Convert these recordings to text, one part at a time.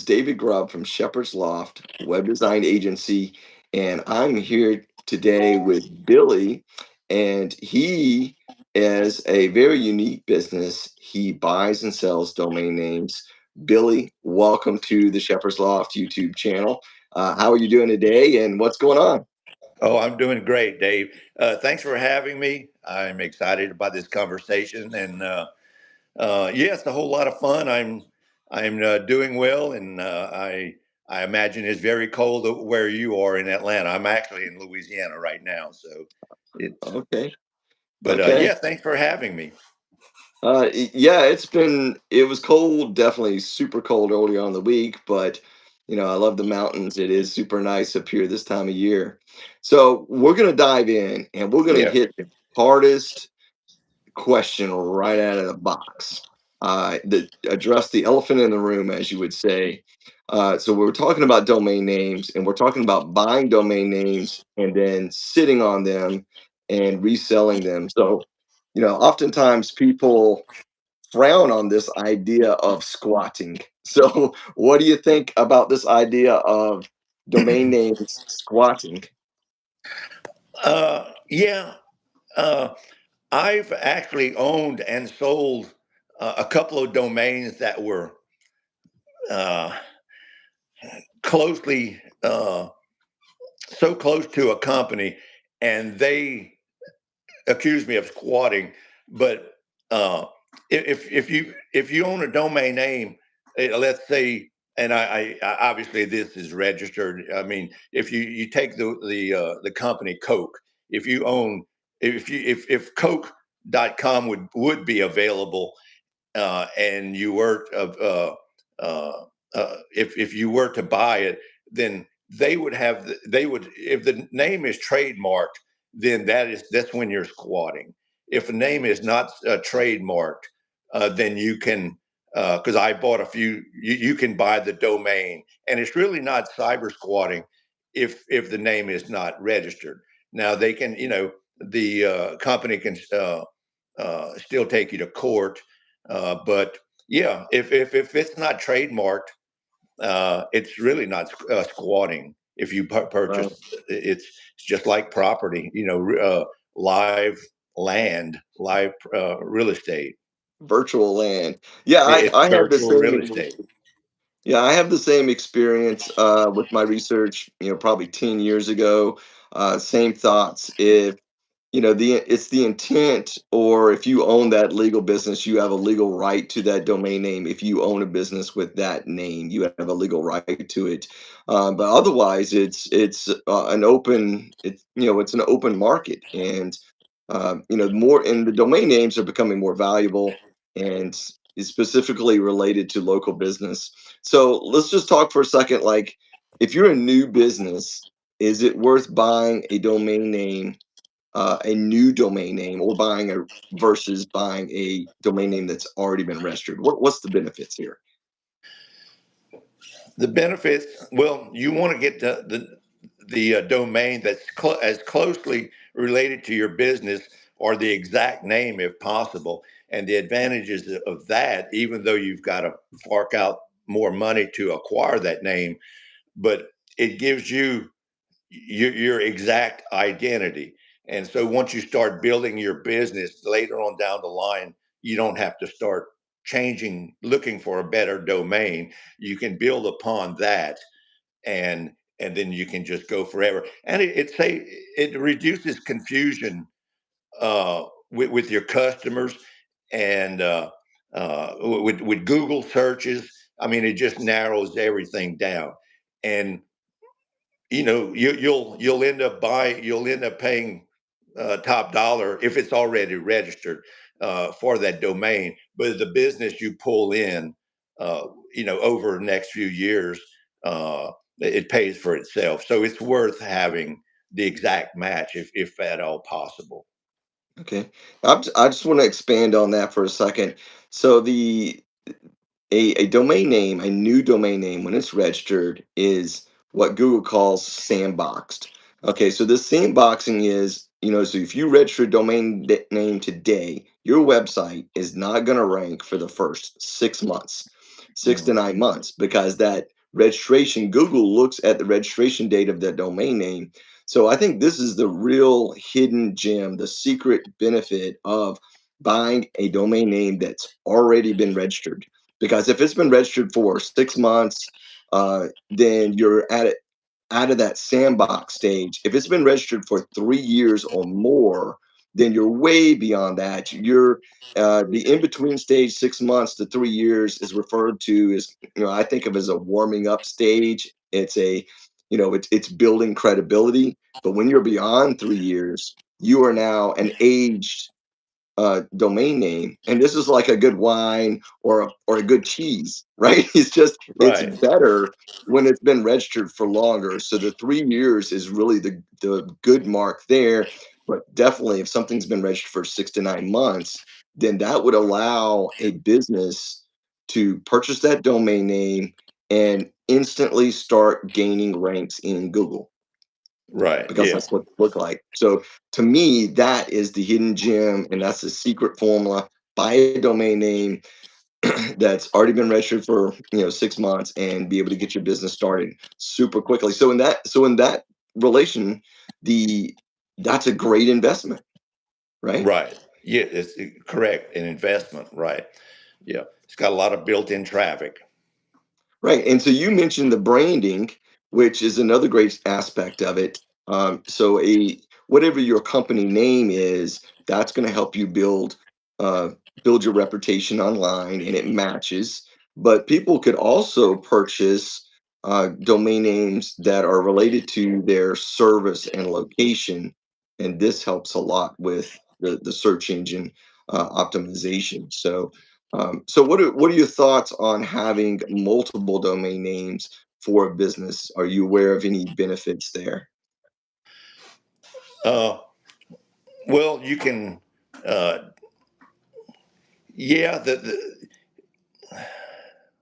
David Grubb from Shepherd's Loft Web Design Agency, and I'm here today with Billy, and he is a very unique business. He buys and sells domain names. Billy, welcome to the Shepherd's Loft YouTube channel. How are you doing today, and what's going on? Oh, I'm doing great, Dave. Thanks for having me. I'm excited about this conversation, and yeah, it's a whole lot of fun. I'm doing well, and I imagine it's very cold where you are in Atlanta. I'm actually in Louisiana right now, so it's. Okay, But okay. yeah, thanks for having me. Yeah, it was cold, definitely super cold earlier on in the week, but I love the mountains. It is super nice up here this time of year. So we're gonna dive in and we're gonna Yeah. hit the hardest question right out of the box. Address the elephant in the room, as you would say. So we're talking about domain names, and we're talking about buying domain names and then sitting on them and reselling them. So, oftentimes people frown on this idea of squatting. So, what do you think about this idea of domain names squatting? Yeah. Uh, I've actually owned and sold a couple of domains that were uh, closely so close to a company, and they accused me of squatting. But uh, if you own a domain name, let's say, and I obviously this is registered. I mean, if you take the company Coke, if you own if Coke.com would be available, and you were if you were to buy it, then they would, if the name is trademarked, then that's when you're squatting. If a name is not trademarked, then you can, because I bought a few, you can buy the domain, and it's really not cyber squatting if the name is not registered. Now they can, the company can still take you to court, but yeah, if it's not trademarked, it's really not squatting. If you Right. purchase, it's just like property, live land, live real estate. Virtual land. Yeah, It's I have the virtual real same. estate. Yeah, I have the same experience with my research, probably 10 years ago. Same thoughts. If, it's the intent, or if you own that legal business, you have a legal right to that domain name. If you own a business with that name, you have a legal right to it. But otherwise, it's an open, it's an open market. And more, and the domain names are becoming more valuable and is specifically related to local business. So let's just talk for a second. Like, if you're a new business, is it worth buying a new domain name, or versus buying a domain name that's already been registered? What's the benefits here? The benefits, well, you want to get the domain that's as closely related to your business, or the exact name if possible. And the advantages of that, even though you've got to fork out more money to acquire that name, but it gives you your exact identity. And so once you start building your business later on down the line, you don't have to start changing, looking for a better domain. You can build upon that, and then you can just go forever. And it reduces confusion with your customers, and with Google searches. I mean, it just narrows everything down. And you'll end up paying top dollar if it's already registered for that domain. But the business you pull in, uh, over the next few years, it pays for itself. So it's worth having the exact match if at all possible. Okay, I just want to expand on that for a second. So a domain name, a new domain name, when it's registered, is what Google calls sandboxed. Okay, so this sandboxing is, so if you register a name today, your website is not going to rank for the first 6 months, six to Mm. nine months, because that registration, Google looks at the registration date of that domain name. So I think this is the real hidden gem, the secret benefit of buying a domain name that's already been registered. Because if it's been registered for 6 months, then you're at it out of that sandbox stage. If it's been registered for 3 years or more, then you're way beyond that. You're the in between stage, 6 months to 3 years, is referred to as, I think of as a warming up stage. It's a, it's building credibility. But when you're beyond 3 years, you are now an aged domain name, and this is like a good wine or a good cheese, right? It's Right. better when it's been registered for longer. So the 3 years is really the good mark there. But definitely, if something's been registered for 6 to 9 months, then that would allow a business to purchase that domain name and instantly start gaining ranks in Google, Right. because Yeah. that's what it look like. So to me, that is the hidden gem, and that's the secret formula. Buy a domain name that's already been registered for 6 months, and be able to get your business started super quickly. So in that relation, the that's a great investment, right? Right. Yeah. Correct. An investment. Right. Yeah. It's got a lot of built-in traffic. Right. And so you mentioned the branding, which is another great aspect of it. So whatever your company name is, that's going to help you uh, build your reputation online, and it matches. But people could also purchase domain names that are related to their service and location, and this helps a lot with the search engine optimization. So what are your thoughts on having multiple domain names for a business? Are you aware of any benefits there? Uh, well, you can, uh, yeah,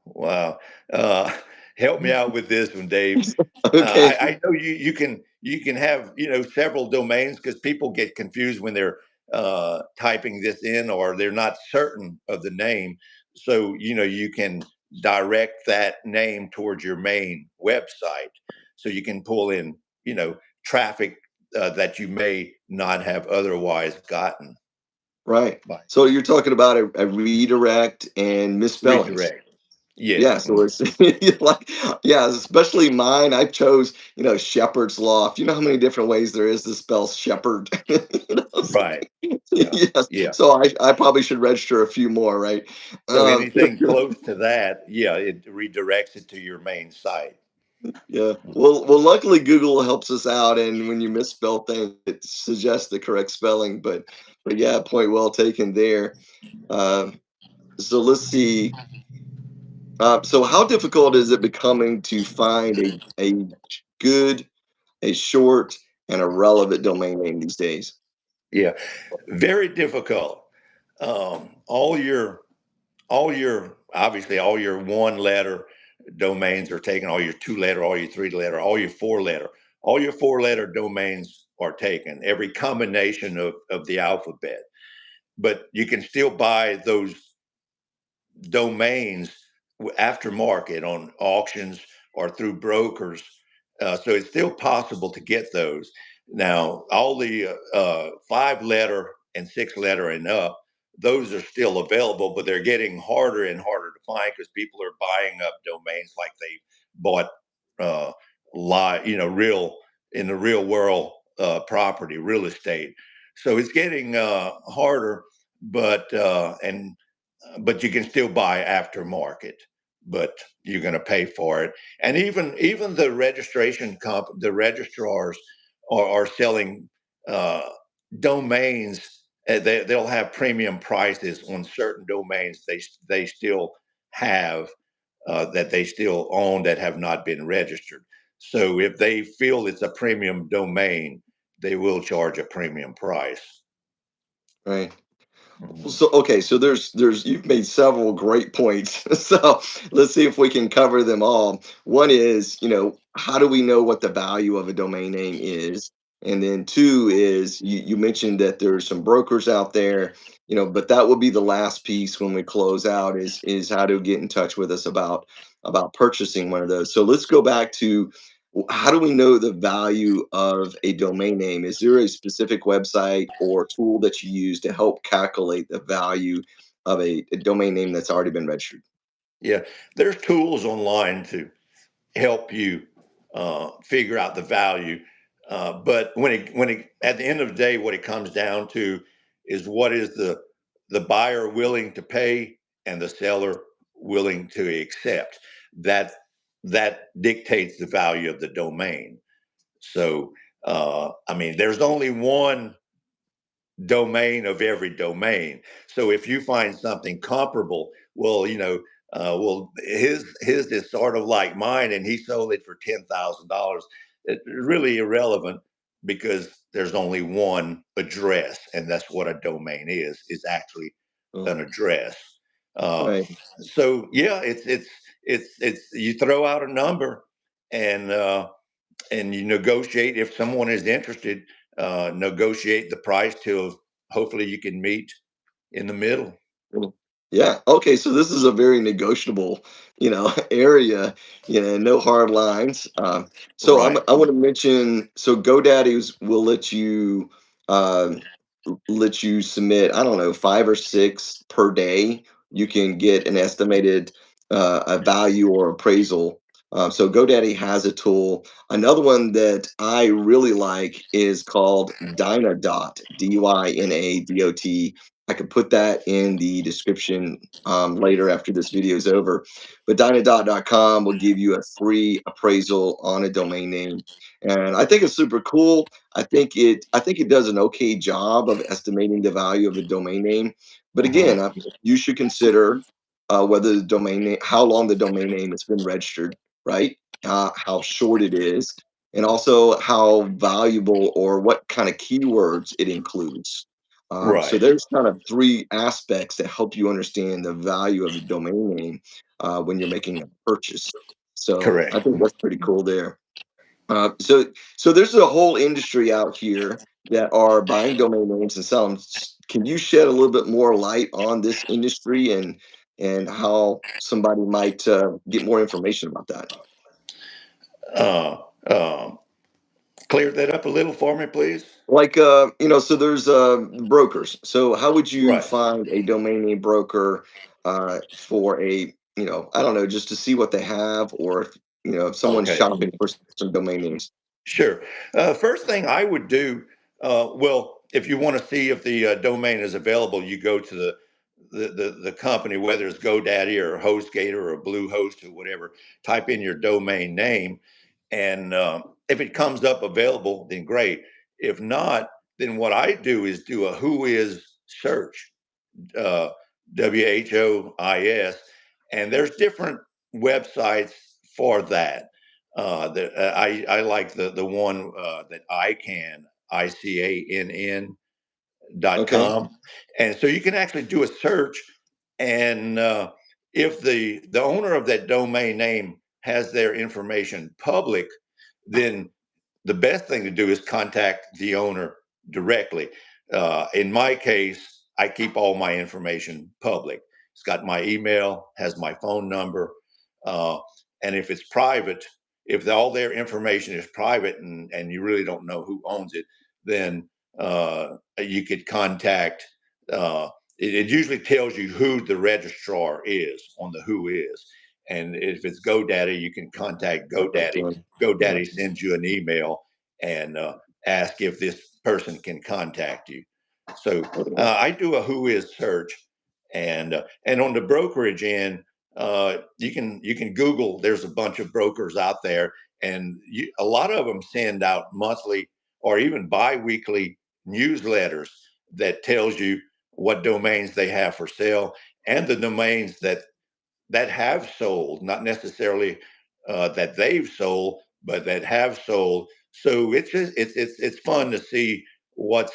wow. Uh, Help me out with this one, Dave. Okay, I know you can have several domains because people get confused when they're typing this in or they're not certain of the name. So you can direct that name towards your main website, so you can pull in traffic that you may not have otherwise gotten right. by So you're talking about a redirect and misspellings. redirect. Yes. Yeah, so it's like, yeah, especially mine. I chose, Shepherd's Loft. You know how many different ways there is to spell shepherd? So, Right. Yeah. yes. Yeah. So I probably should register a few more, right? So Um, anything close to that, yeah, it redirects it to your main site. Yeah. Well, luckily Google helps us out, and when you misspell things, it suggests the correct spelling. But yeah, point well taken there. So let's see. So how difficult is it becoming to find a good, a short, and a relevant domain name these days? Yeah, very difficult. All your obviously all your one letter domains are taken. All your two letter, all your three letter, all your four letter domains are taken. Every combination of the alphabet, but you can still buy those domains aftermarket on auctions or through brokers. So it's still possible to get those. Now, all the five letter and six letter and up, those are still available, but they're getting harder and harder to find because people are buying up domains like they bought uh, real in the real world property, real estate. So it's getting harder, but you can still buy aftermarket, but you're going to pay for it. And even the registrars are selling uh, domains. They'll have premium prices on certain domains. They still have that they still own that have not been registered. So if they feel it's a premium domain, they will charge a premium price. Right. Mhm. So okay, so there's you've made several great points. So let's see if we can cover them all. One is, how do we know what the value of a domain name is? And then two is, you mentioned that there's some brokers out there, but that will be the last piece when we close out, is how to get in touch with us about about purchasing one of those. So let's go back to how do we know the value of a domain name? Is there a specific website or tool that you use to help calculate the value of a domain name that's already been registered? Yeah, there's tools online to help you figure out the value. But when it at the end of the day, what it comes down to is what is the buyer willing to pay and the seller willing to accept. That that dictates the value of the domain. So I mean, there's only one domain of every domain. So if you find something comparable, well, his is sort of like mine, and he sold it for $10,000. It's really irrelevant because there's only one address, and that's what a domain is actually Oh, an address. Uh, right. so yeah, it's you throw out a number, and you negotiate if someone is interested. Negotiate the price till hopefully you can meet in the middle. Mm. Yeah. Okay. So this is a very negotiable, area. No hard lines. So Right. I want to mention. So GoDaddy's will um, let you submit. I don't know, 5 or 6 per day. You can get an estimated a value or appraisal. So GoDaddy has a tool. Another one that I really like is called Dynadot. Dynadot. I could put that in the description later after this video is over. But dynadot.com will give you a free appraisal on a domain name. And I think it's super cool. I think it does an okay job of estimating the value of a domain name. But again, Mhm. you should consider whether the domain name, how long the domain name has been registered, right? How short it is, and also how valuable or what kind of keywords it includes. So Right. there's kind of 3 aspects that help you understand the value of a domain name when you're making a purchase. So I Correct. think that's pretty cool there. So there's a whole industry out here that are buying domain names and selling. Can you shed a little bit more light on this industry and how somebody might get more information about that? Uh, um, Clear that up a little for me, please. Like so there's brokers. So how would you Right. find a domain name broker for I don't know, just to see what they have, or if someone's Okay. shopping for some domain names. Sure. First thing I would do, well, if you want to see if the domain is available, you go to the company, whether it's GoDaddy or HostGator or Bluehost or whatever. Type in your domain name, and if it comes up available, then great. If not, then what I do is do a who is search, uh, WHOIS, and there's different websites for that. I like the one that ICANN dot Okay. com, and so you can actually do a search, and if the owner of that domain name has their information public, then the best thing to do is contact the owner directly. In my case, I keep all my information public. It's got my email, has my phone number, uh, and if it's private, if all their information is private and you really don't know who owns it, then you could contact. It usually tells you who the registrar is on the who is, and if it's GoDaddy, you can contact What I'm GoDaddy. doing. Yeah. GoDaddy sends you an email and ask if this person can contact you. So Okay. I do a who is search, and on the brokerage end, you can Google. There's a bunch of brokers out there, and a lot of them send out monthly or even biweekly newsletters that tells you what domains they have for sale and the domains that have sold, not necessarily that they've sold, but that have sold. So it's just it's fun to see what's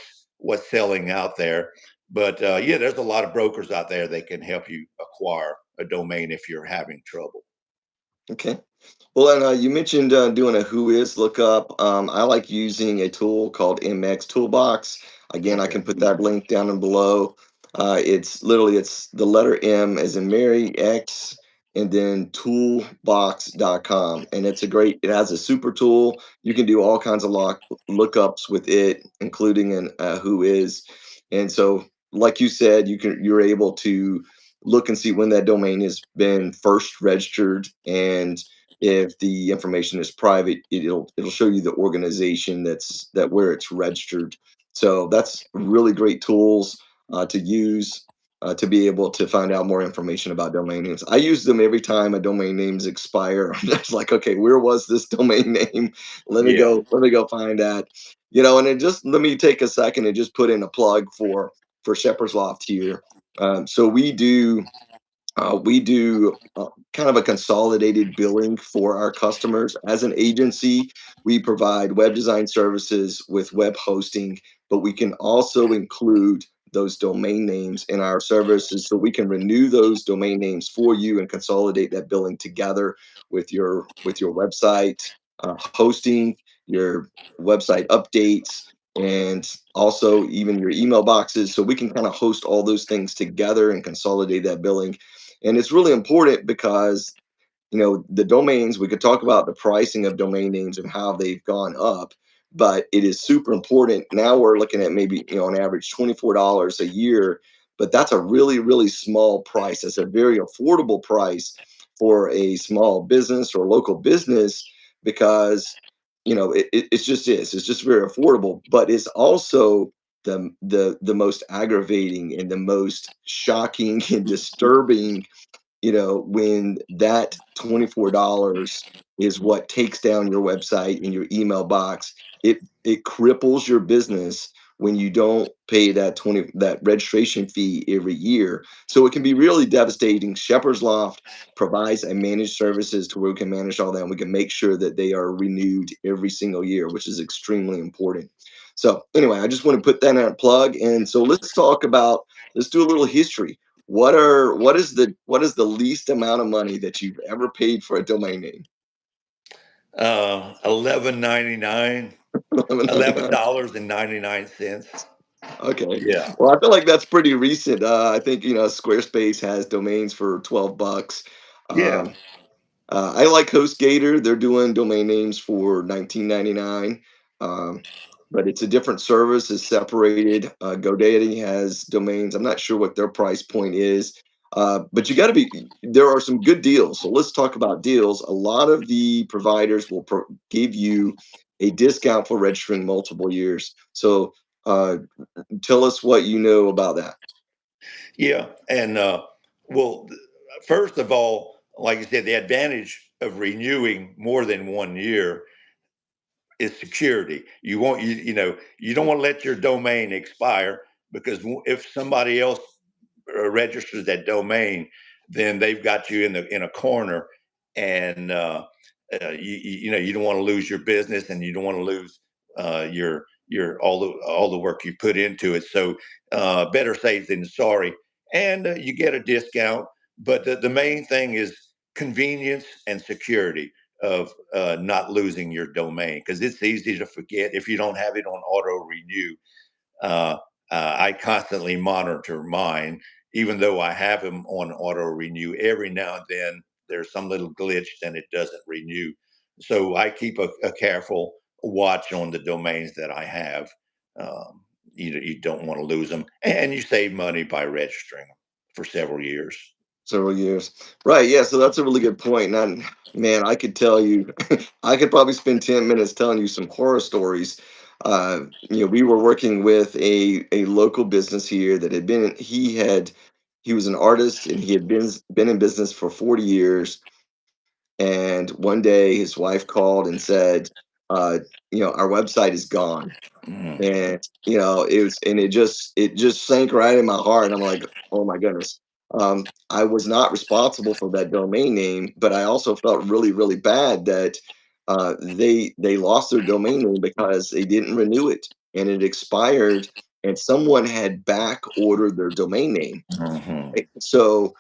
selling out there. But yeah, there's a lot of brokers out there that can help you acquire a domain if you're having trouble. Okay. Well, and you mentioned doing a who is lookup. I like using a tool called MX Toolbox. Again, I Okay. can put that link down and below. It's the letter M as in Mary, X, and then toolbox.com. And it has a super tool. You can do all kinds of lookups with it, including an who is. And so, like you said, you're able to look and see when that domain has been first registered, and if the information is private, it'll show you the organization that where it's registered. So that's really great tools to use to be able to find out more information about domain names. I use them every time a domain names expire. I'm just like, okay, where was this domain name? Yeah. Let me go find that. And then just let me take a second and just put in a plug for Shepherd's Loft here. So we do kind of a consolidated billing for our customers. As an agency, we provide web design services with web hosting, but we can also include those domain names in our services so we can renew those domain names for you and consolidate that billing together with your website hosting, your website updates, and also even your email boxes. So we can kind of host all those things together and consolidate that billing. And it's really important because the domains, we could talk about the pricing of domain names and how they've gone up, but it is super important. Now we're looking at maybe, on average $24 a year, but that's a really, really small price. That's a very affordable price for a small business or local business because, it's just is. It's just very affordable, but it's also the most aggravating and the most shocking and disturbing, when that $24 is what takes down your website and your email box. It cripples your business when you don't pay that registration fee every year. So it can be really devastating. Shepherd's Loft provides a managed services to where we can manage all that, and we can make sure that they are renewed every single year, which is extremely important. So anyway, I just want to put that in a plug. And so let's do a little history. What is the least amount of money that you've ever paid for a domain name? 11.99, 11.99. $11.99. Okay. Yeah. Well, I feel like that's pretty recent. I think Squarespace has domains for $12. Yeah. Um, I like HostGator. They're doing domain names for 19.99, but it's a different service. It's separated. GoDaddy has domains. I'm not sure what their price point is, but you got to be. There are some good deals. So let's talk about deals. A lot of the providers will give you a discount for registering multiple years. So tell us what you know about that. Yeah. And well, first of all, like I said, the advantage of renewing more than 1 year is security. You don't want to let your domain expire, because if somebody else registers that domain, then they've got you in a corner, and you don't want to lose your business, and you don't want to lose your all the work you put into it. So better safe than sorry, and you get a discount. But the main thing is convenience and security of not losing your domain, because it's easy to forget if you don't have it on auto renew. Uh, I constantly monitor mine, even though I have them on auto renew. Every now and then there's some little glitch and it doesn't renew. So I keep a careful watch on the domains that I have. Um, you don't want to lose them, and you save money by registering them for several years. Several years. Right. Yeah. So that's a really good point. And man, I could tell you, I could probably spend 10 minutes telling you some horror stories. We were working with a local business here that he was an artist and he had been in business for 40 years. And one day his wife called and said, uh, our website is gone. Mm. And it just sank right in my heart. I'm like, oh my goodness. I was not responsible for that domain name, but I also felt really, really bad that they lost their domain name because they didn't renew it and it expired, and someone had back ordered their domain name. Mhm. Right? So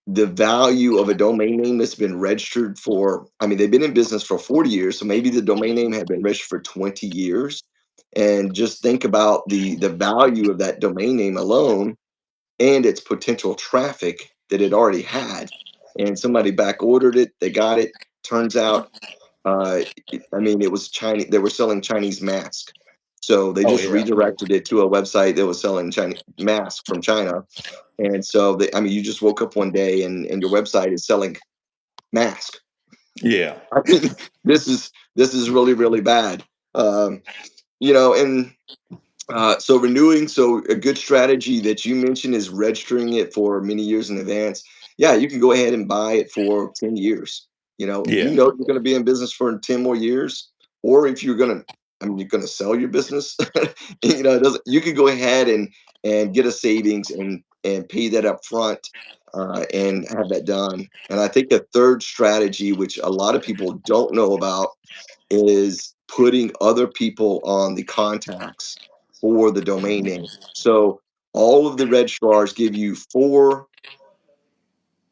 the value of a domain name that's been registered for, I mean, they've been in business for 40 years, so maybe the domain name had been registered for 20 years. And just think about the value of that domain name alone and its potential traffic that it already had. and somebody back ordered it. They got it. Turns out, I mean, it was Chinese. They were selling Chinese masks, so they Oh just yeah. redirected it to a website that was selling Chinese masks from China. And so, I mean, you just woke up one day and your website is selling masks. Yeah. I mean, this is really really bad. Um, and so renewing, so a good strategy that you mentioned is registering it for many years in advance. Yeah, you can go ahead and buy it for 10 years. If you Yeah. know you're going to be in business for 10 more years, or if you're going to, I mean, you're going to sell your business, it doesn't, you could go ahead and get a savings and pay that up front, and have that done. And I think a third strategy, which a lot of people don't know about, is putting other people on the contacts for the domain name. So all of the registrars give you four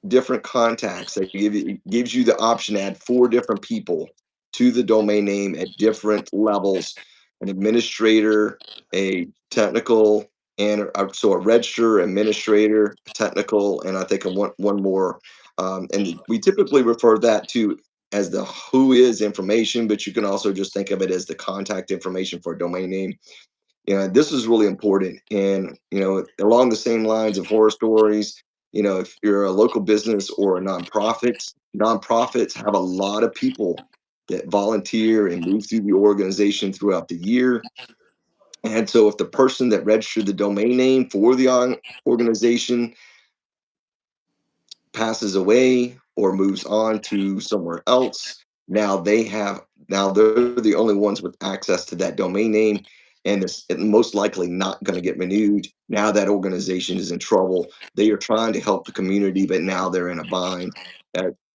different contacts. They give you it gives you the option to add four different people to the domain name at different levels: an administrator, a technical, and so a register, administrator, a technical, and I think one more. And we typically refer that to as the who is information, but you can also just think of it as the contact information for a domain name. This is really important. And, along the same lines of horror stories, if you're a local business or a nonprofit, nonprofits have a lot of people that volunteer and move through the organization throughout the year. And so if the person that registered the domain name for the organization passes away or moves on to somewhere else, now they're the only ones with access to that domain name, and it's most likely not going to get renewed. Now that organization is in trouble. They are trying to help the community, but now they're in a bind.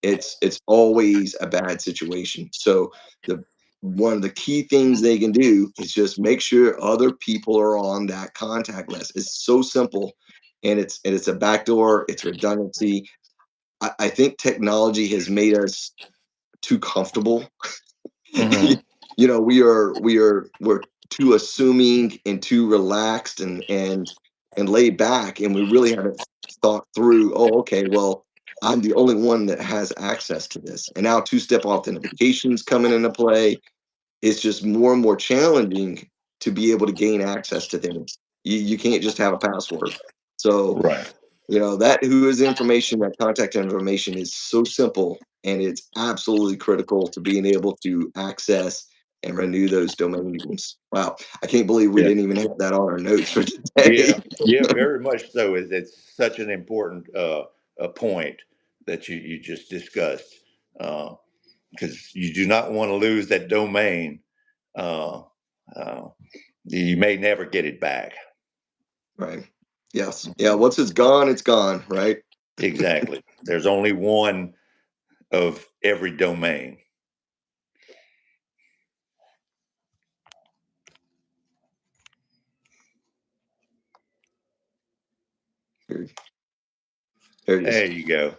It's always a bad situation. So the one of the key things they can do is just make sure other people are on that contact list. It's so simple, and it's a backdoor. It's redundancy. I think technology has made us too comfortable. Hmm. We're too assuming and too relaxed and laid back, and we really haven't thought through. Oh, okay, well, I'm the only one that has access to this, and now two-step authentications coming into play. It's just more and more challenging to be able to gain access to things. You can't just have a password. So Right. that who is information, that contact information is so simple, and it's absolutely critical to being able to access and renew those domain names. Wow, I can't believe we Yeah. didn't even have that on our notes for Yeah. today. Yeah. Very much so. It's such an important a point that you just discussed, because you do not want to lose that domain. Uh, uh, you may never get it back. Right. Yes. Yeah. Once it's gone, right? Exactly. There's only one of every domain. Here, there it is. There you go.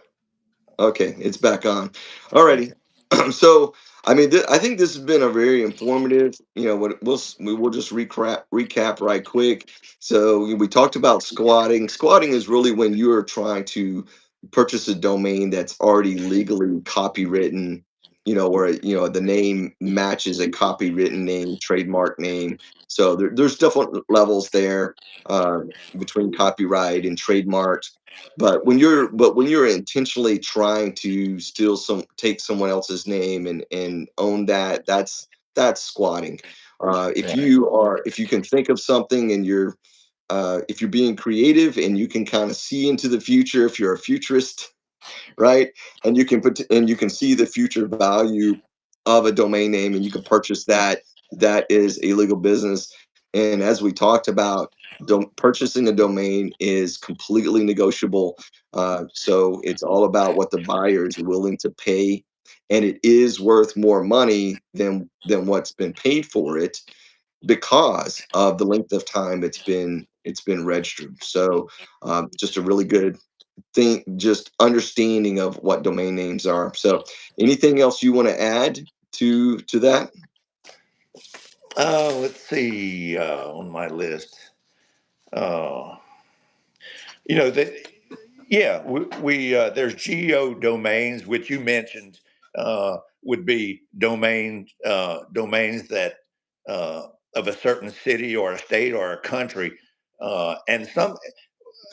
Okay, it's back on. Alrighty. Okay. So, I mean, I think this has been a very informative. We will just recap right quick. So we talked about squatting. Squatting is really when you are trying to purchase a domain that's already legally copywritten. Where the name matches a copywritten name, trademark name. So there's different levels there, uh, between copyright and trademark. But when you're intentionally trying to take someone else's name and own that, that's squatting. Right. If you can think of something, and if you're being creative and you can kind of see into the future, if you're a futurist, right? And you can see the future value of a domain name, and you can purchase that. That is a legal business. And as we talked about, purchasing a domain is completely negotiable. So it's all about what the buyer is willing to pay, and it is worth more money than what's been paid for it, because of the length of time it's been registered. So just a really good thing, just understanding of what domain names are. So anything else you want to add to that? Let's see on my list. Uh, you know that. Yeah, we there's geo domains, which you mentioned would be domains that of a certain city or a state or a country, and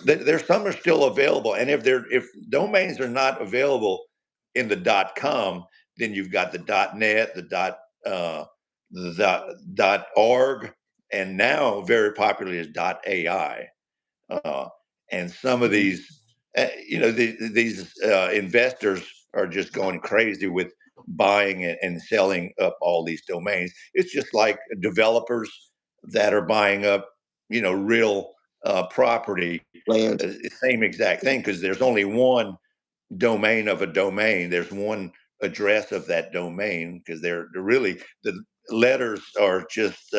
there's some are still available. And if domains are not available in the .com, then you've got the .net, the .org, and now very popular is .ai. Uh, and some of Mhm. these, these investors are just going crazy with buying and selling up all these domains. It's just like developers that are buying up, real property. Land. Same exact thing, because there's only one domain of a domain. There's one address of that domain, because they're really, the letters are just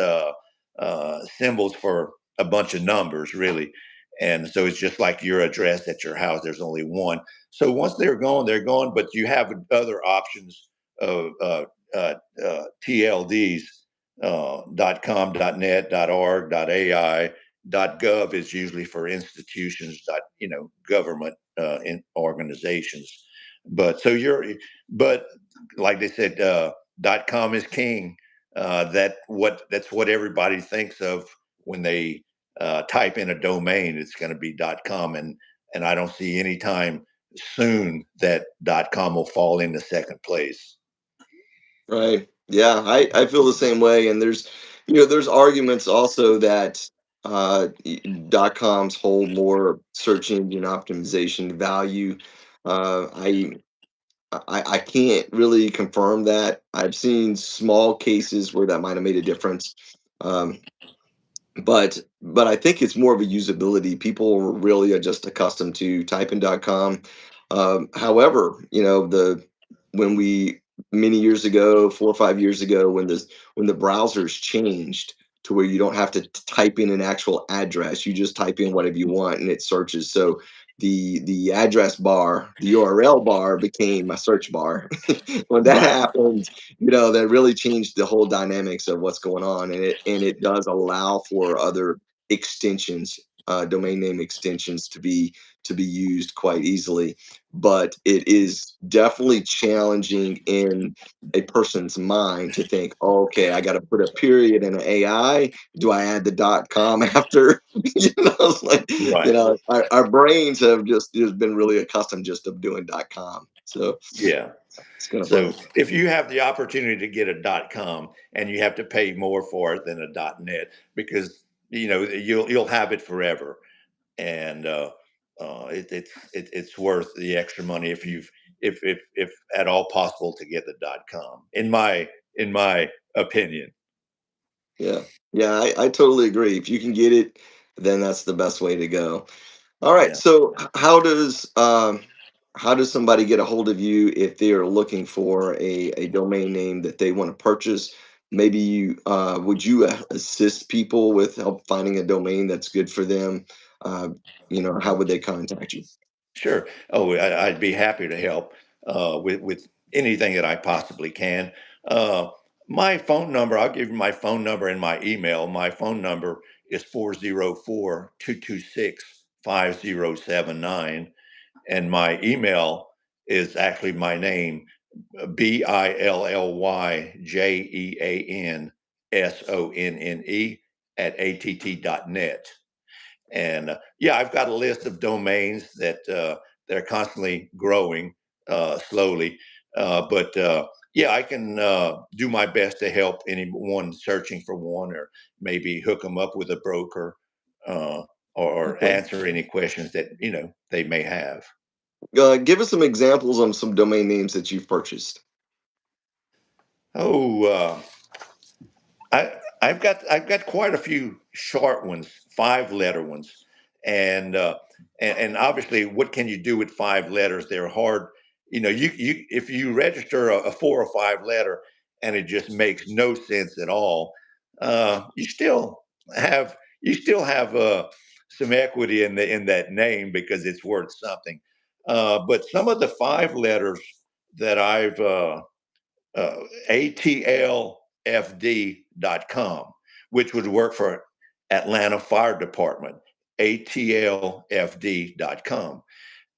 symbols for a bunch of numbers, really. And so it's just like your address at your house. There's only one. So once they're gone, they're gone. But you have other options of TLDs. .com, .net, .org, .ai, .gov is usually for institutions, government organizations. But so but like they said, .com is king. That's what everybody thinks of when they type in a domain. It's going to be .com, and I don't see any time soon that .com will fall into second place. Right. Yeah, I feel the same way. And there's arguments also that dot coms hold more search engine optimization value. I can't really confirm that. I've seen small cases where that might have made a difference. Um, but I think it's more of a usability. People really are just accustomed to typing.com. However, the when we many years ago, 4 or 5 years ago, when the browsers changed to where you don't have to type in an actual address, you just type in whatever you want and it searches. So the address bar, the URL bar became a search bar. When that Right. happened, that really changed the whole dynamics of what's going on, and it does allow for other extensions, domain name extensions to be used quite easily. But it is definitely challenging in a person's mind to think, oh, okay, I got to put a period in an AI. Do I add the .com after? It's like, Right. our brains have just been really accustomed just of doing .com. So Yeah. it's kind of So funny. if you have the opportunity to get a .com, and you have to pay more for it than a .net, because you'll have it forever, and it's worth the extra money if at all possible to get the .com. In my opinion. Yeah. Yeah, I totally agree. If you can get it, then that's the best way to go. All right. Yeah. So how does somebody get a hold of you if they are looking for a domain name that they want to purchase? Maybe would you assist people with help finding a domain that's good for them? How would they contact you? Sure. Oh, I'd be happy to help with anything that I possibly can. Uh, my phone number, I'll give you my phone number and my email. My phone number is 404-226-5079. And my email is actually my name, BILLYJEANSONNE @att.net. And yeah, I've got a list of domains that they're constantly growing slowly. But yeah, I can do my best to help anyone searching for one, or maybe hook them up with a broker, uh, or Okay. answer any questions that they may have. Give us some examples on some domain names that you've purchased. Oh, I've got quite a few short ones, 5 letter ones, and and obviously, what can you do with 5 letters? They're hard. You if you register a 4 or 5 letter and it just makes no sense at all, you still have some equity in that name, because it's worth something. But some of the 5 letters that I've uh, atlfd.com, which would work for Atlanta Fire Department, atlfd.com.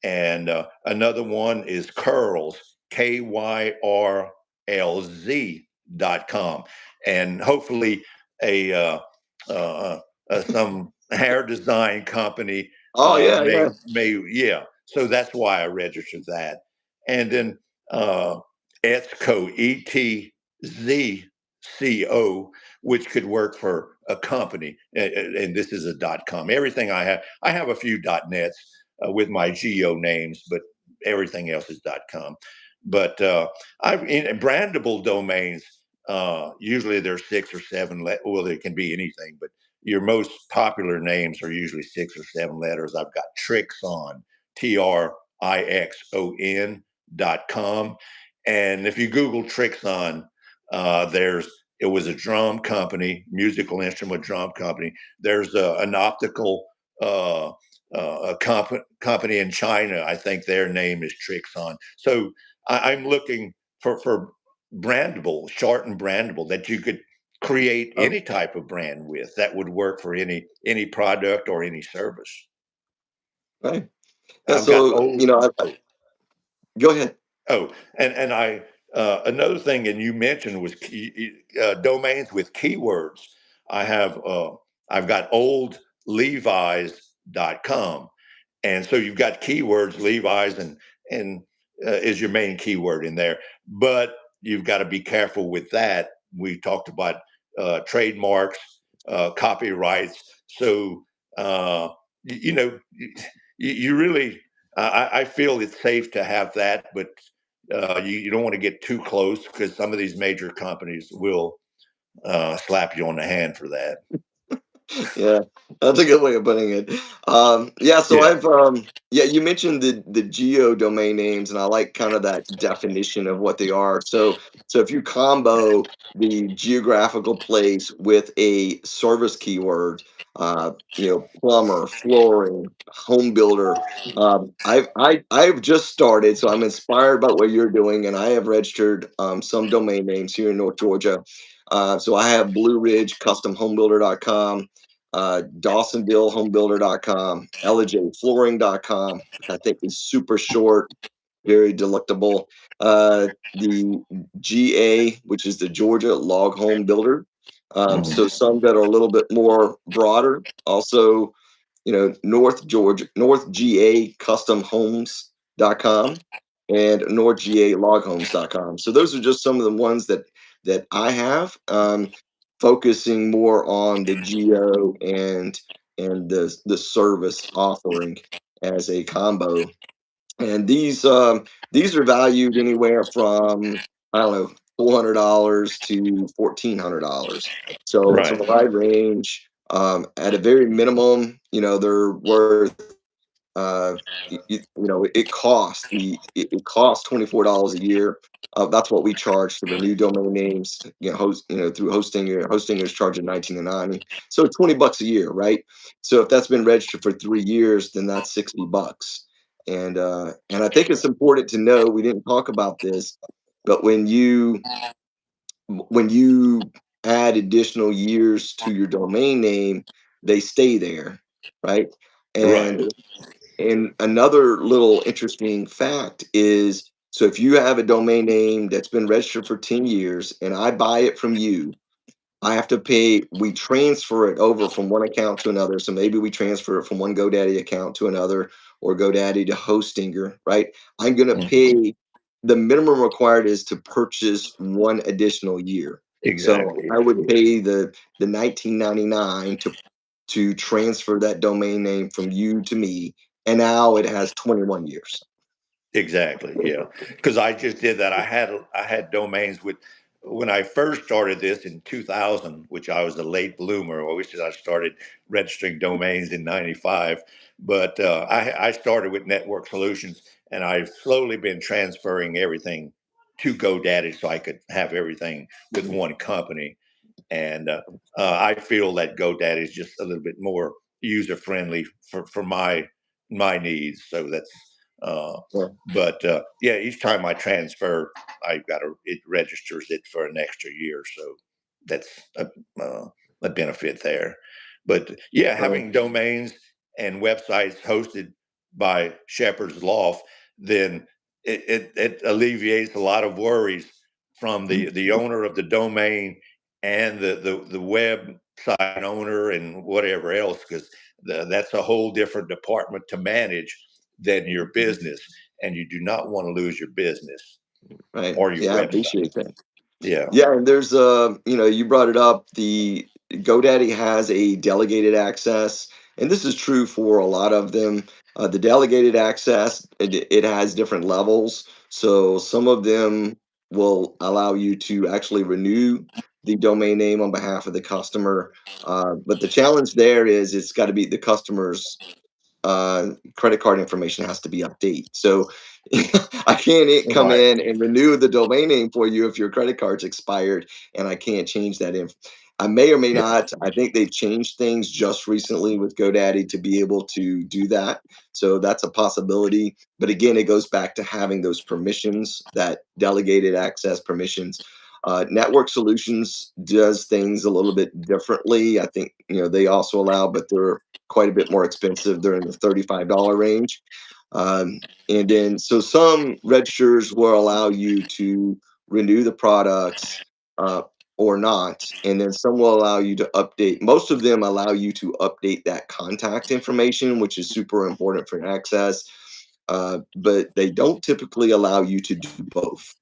And another one is Curls, KYRLZ.com. And hopefully a uh, some hair design company Oh yeah, yeah. yeah. So that's why I registered that. And then uh, Etzco, ETZCO, which could work for a company. And this is a .com. Everything I have a few .nets with my geo names, but everything else is .com. But I've in brandable domains. Usually there's 6 or 7. Well, it can be anything, but your most popular names are usually 6 or 7 letters. I've got Trixon, TRIXON.com. And if you Google Trixon, it was a drum company, musical instrument drum company. There's an optical uh, company in China. I think their name is Trixon. So I'm looking for brandable, short and brandable that you could create Oh, any type of brand with that would work for any product or any service. right. Yeah. I've got So old. go ahead. Oh, and I another thing, and you mentioned was domains with keywords. I have I've got old levis.com, and so you've got keywords Levi's and is your main keyword in there, but you've got to be careful with that. We talked about trademarks, copyrights, so you know you really I feel it's safe to have that, but you don't want to get too close because some of these major companies will slap you on the hand for that. Yeah, that's a good way of putting it. Yeah, so Yeah, yeah, you mentioned the geo domain names, and I like kind of that definition of what they are. So if you combo the geographical place with a service keyword, plumber, flooring, home builder. I've just started, so I'm inspired by what you're doing, and I have registered some domain names here in North Georgia. So I have Blue Ridge Custom Homebuilder.com, DawsonvilleHomebuilder.com, ElijFlooring.com, which I think is super short, very delectable. The GA, which is the Georgia Log Home Builder. So mhm. some that are a little bit more broader. Also, North GA Custom Homes.com and North GA Loghomes.com. So those are just some of the ones that I have, focusing more on the geo and the service offering as a combo. And these are valued anywhere from, I don't know, $400 to $1,400. So it's a Right, wide range. At a very minimum, they're worth, it costs $24 a year. That's what we charge to renew domain names. Through Hostinger. Hostinger is charging 19.90, so $20 a year, right? So if that's been registered for 3 years, then that's $60. And I think it's important to know, we didn't talk about this, but when you add additional years to your domain name, they stay there, right? right, And another little interesting fact is, so if you have a domain name that's been registered for 10 years and I buy it from you, I have to pay, we transfer it over from one account to another. So maybe we transfer it from one GoDaddy account to another, or GoDaddy to Hostinger, right? I'm going to mhm. pay, the minimum required is to purchase one additional year. So Exactly, I would pay the 19.99 to transfer that domain name from you to me, and now it has 21 years. exactly. Yeah, because I just did that. I had domains with when I first started this in 2000, which I was a late bloomer. I wish that I started registering domains in '95, but I started with Network Solutions, and I've slowly been transferring everything to GoDaddy so I could have everything with one company. And I feel that GoDaddy is just a little bit more user friendly for my needs. So that's, uh, Yeah, but yeah, each time I transfer, I've got to it registers it for an extra year. So that's uh, a benefit there. But yeah, right. having domains and websites hosted by Shepherd's Loft, then it alleviates a lot of worries from the owner of the domain and the website owner and whatever else, because that's a whole different department to manage than your business, and you do not want to lose your business Right. or your Yeah, I website. appreciate that. Yeah. Yeah, and there's you brought it up. The GoDaddy has a delegated access, and this is true for a lot of them. The delegated access, it has different levels. So some of them will allow you to actually renew the domain name on behalf of the customer. But the challenge there is it's got to be the customer's credit card information has to be updated. So I can't come Right. in and renew the domain name for you if your credit card's expired and I can't change that. I may or may Yeah. not. I think they've changed things just recently with GoDaddy to be able to do that. So that's a possibility. But again, it goes back to having those permissions, that delegated access permissions. Network Solutions does things a little bit differently. I think they also allow, but they're quite a bit more expensive. They're in the $35 range. And then, so some registers will allow you to renew the products uh, or not. And then some will allow you to update. Most of them allow you to update that contact information, which is super important for access. But they don't typically allow you to do both.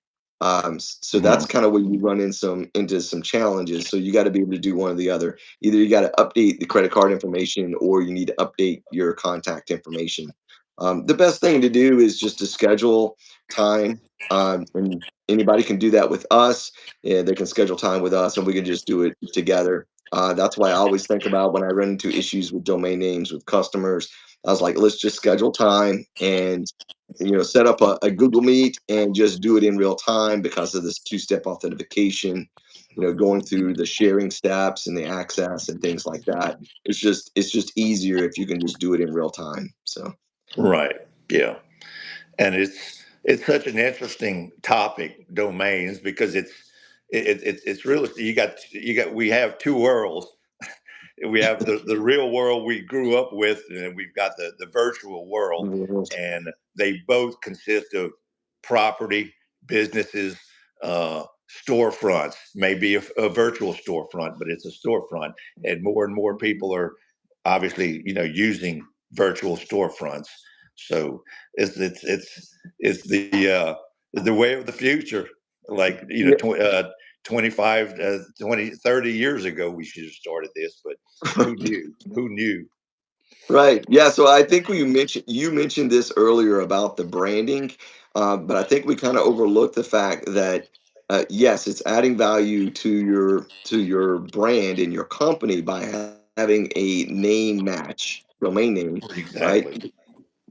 So that's Mhm. kind of where you run into some challenges. So you got to be able to do one or the other. Either you got to update the credit card information or you need to update your contact information. The best thing to do is just to schedule time, and anybody can do that with us. Yeah, they can schedule time with us, and we can just do it together. That's why I always think about when I run into issues with domain names with customers. I was like, let's just schedule time and set up a Google Meet and just do it in real time because of this two-step authentication. Going through the sharing steps and the access and things like that. It's just easier if you can just do it in real time. So. Right. Yeah. And it's such an interesting topic, domains, because it's really, you got we have two worlds. We have the real world we grew up with, and we've got the virtual world, and they both consist of property, businesses, uh, storefronts. Maybe a virtual storefront, but it's a storefront, and more people are obviously using virtual storefronts. So it's the way of the future. Like Yeah. 25 20 30 years ago we should have started this, but who knew? Right. Yeah. So I think you mentioned this earlier about the branding, but I think we kind of overlooked the fact that yes, it's adding value to your brand and your company by having a name match, domain name, right? Exactly.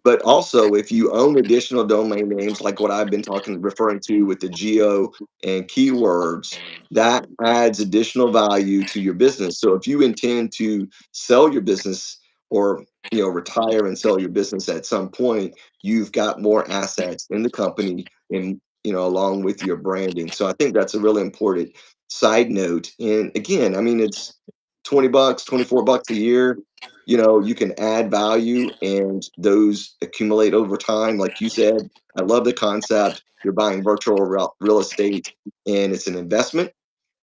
But also, if you own additional domain names, like what I've been referring to with the geo and keywords, that adds additional value to your business. So if you intend to sell your business or retire and sell your business at some point, you've got more assets in the company and along with your branding. So I think that's a really important side note. And again, I mean, it's $20, $24 a year. You can add value and those accumulate over time. Like you said, I love the concept. You're buying virtual real estate and it's an investment.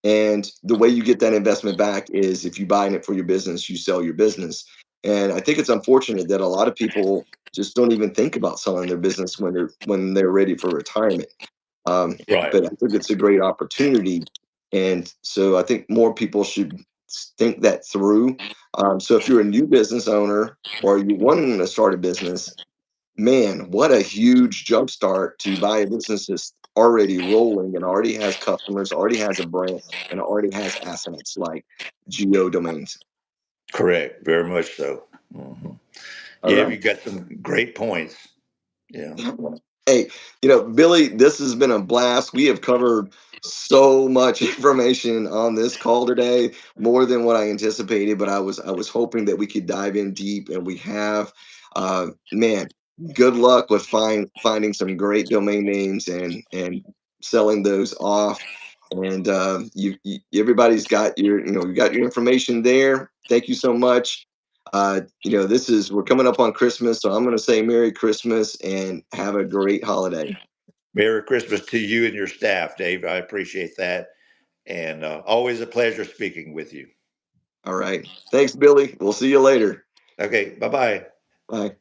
And the way you get that investment back is if you buy it for your business, you sell your business. And I think it's unfortunate that a lot of people just don't even think about selling their business when they're ready for retirement. Right. But I think it's a great opportunity. And so I think more people should think that through. So if you're a new business owner or you wanting to start a business, man, what a huge jumpstart to buy a business that's already rolling and already has customers, already has a brand, and already has assets like geo domains. Correct. Very much so. Hmm. All Yeah, right. you got some great points. Yeah. Hey, Billy, this has been a blast. We have covered so much information on this call today, more than what I anticipated, but I was hoping that we could dive in deep and we have. Man, good luck with finding some great domain names and selling those off. And everybody's got you got your information there. Thank you so much. We're coming up on Christmas, so I'm going to say Merry Christmas and have a great holiday. Merry Christmas to you and your staff, Dave. I appreciate that. And always a pleasure speaking with you. All right. Thanks, Billy. We'll see you later. Okay, bye bye. Bye.